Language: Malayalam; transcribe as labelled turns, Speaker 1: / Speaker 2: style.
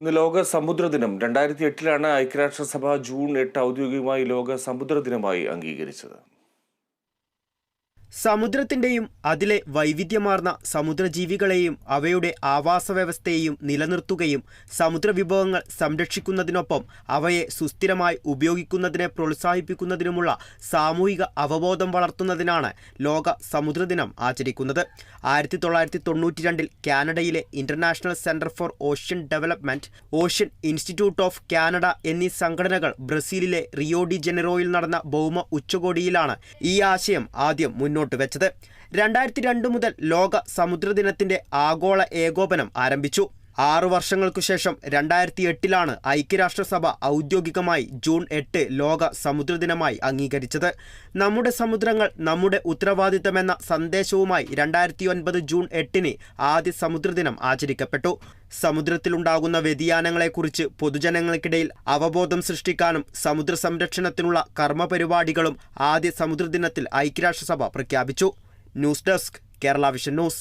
Speaker 1: ഇന്ന് ലോക സമുദ്ര ദിനം. 2008 ഐക്യരാഷ്ട്രസഭ ജൂൺ 8 ഔദ്യോഗികമായി ലോക സമുദ്ര ദിനമായി അംഗീകരിച്ചത്.
Speaker 2: സമുദ്രത്തിന്റെയും അതിലെ വൈവിധ്യമാർന്ന സമുദ്രജീവികളെയും അവയുടെ ആവാസവ്യവസ്ഥയെയും നിലനിർത്തുകയും സമുദ്രവിഭവങ്ങൾ സംരക്ഷിക്കുന്നതിനൊപ്പം അവയെ സുസ്ഥിരമായി ഉപയോഗിക്കുന്നതിനെ പ്രോത്സാഹിപ്പിക്കുന്നതിനുമുള്ള സാമൂഹിക അവബോധം വളർത്തുന്നതിനാണ് ലോക സമുദ്രദിനം ആചരിക്കുന്നത്. 1992 കാനഡയിലെ international centre for ocean development, ocean institute of Canada എന്നീ സംഘടനകൾ ബ്രസീലിലെ റിയോ ഡി ജനീറോയിൽ നടന്ന ഭൗമ ഉച്ചകോടിയിലാണ് ഈ ആശയം ആദ്യം മുന്നോട്ട് വെച്ചത്. 2002 മുതൽ ലോക സമുദ്രദിനത്തിന്റെ ആഗോള ഏകോപനം ആരംഭിച്ചു. 6 വർഷങ്ങൾക്കു ശേഷം 2008 ഐക്യരാഷ്ട്രസഭ ഔദ്യോഗികമായി ജൂൺ 8 ലോക സമുദ്രദിനമായി അംഗീകരിച്ചത്. നമ്മുടെ സമുദ്രങ്ങൾ നമ്മുടെ ഉത്തരവാദിത്തമെന്ന സന്ദേശവുമായി 2009 ജൂൺ 8 ആദ്യ സമുദ്രദിനം ആചരിക്കപ്പെട്ടു. സമുദ്രത്തിലുണ്ടാകുന്ന വ്യതിയാനങ്ങളെക്കുറിച്ച് പൊതുജനങ്ങൾക്കിടയിൽ അവബോധം സൃഷ്ടിക്കാനും സമുദ്ര സംരക്ഷണത്തിനുള്ള കർമ്മപരിപാടികളും ആദ്യ സമുദ്രദിനത്തിൽ ഐക്യരാഷ്ട്രസഭ പ്രഖ്യാപിച്ചു. News desk, Kerala vision news.